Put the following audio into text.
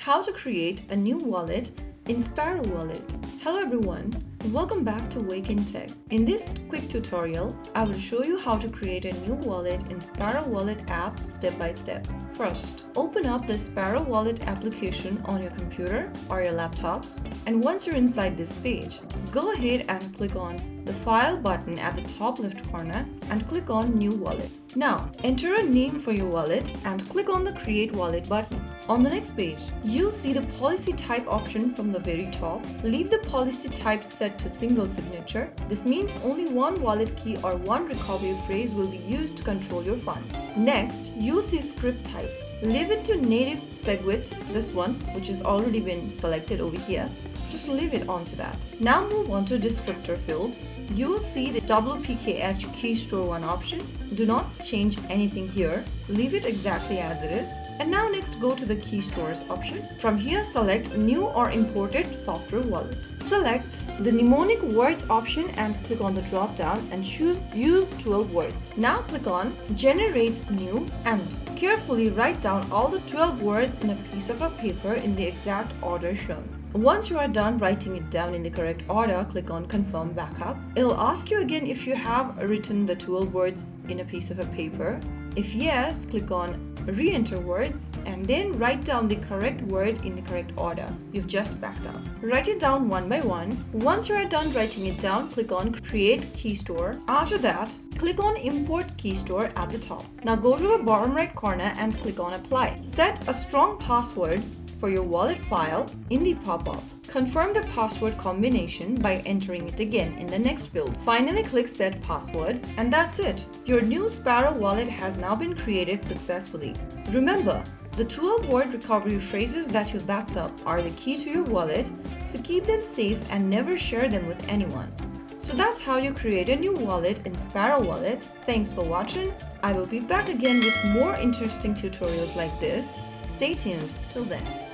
How to create a new wallet in Sparrow Wallet. Hello everyone, welcome back to Wake&Tech. In this quick tutorial, I will show you how to create a new wallet in Sparrow Wallet app step by step. First, open up the Sparrow Wallet application on your computer or your laptops, and once you're inside this page, go ahead and click on the File button at the top left corner and click on New Wallet. Now, enter a name for your wallet and click on the Create Wallet button. On the next page, you'll see the policy type option from the very top. Leave the policy type set to single signature. This means only one wallet key or one recovery phrase will be used to control your funds. Next, you'll see script type. Leave it to native SegWit, this one, which has already been selected over here. Just leave it onto that. Now move on to descriptor field. You will see the WPKH key store 1 option. Do not change anything here. Leave it exactly as it is. And now next go to the key stores option. From here select new or imported software wallet. Select the mnemonic words option and click on the drop down and choose use 12 words. Now click on generate new and carefully write down all the 12 words in a piece of a paper in the exact order shown. Once you are done writing it down in the correct order, click on Confirm Backup. It'll ask you again if you have written the 12 words in a piece of a paper. If yes, click on Re-enter words and then write down the correct word in the correct order you've just backed up. Write it down one by one. Once you are done writing it down, click on Create Key Store. After that, click on Import Key Store at the top. Now go to the bottom right corner and click on Apply. Set a strong password for your wallet file in the pop-up. Confirm the password combination by entering it again in the next field. Finally, click Set Password, and that's it. Your new Sparrow wallet has now been created successfully. Remember, the 12-word recovery phrases that you backed up are the key to your wallet, so keep them safe and never share them with anyone. So that's how you create a new wallet in Sparrow Wallet. Thanks for watching. I will be back again with more interesting tutorials like this. Stay tuned till then.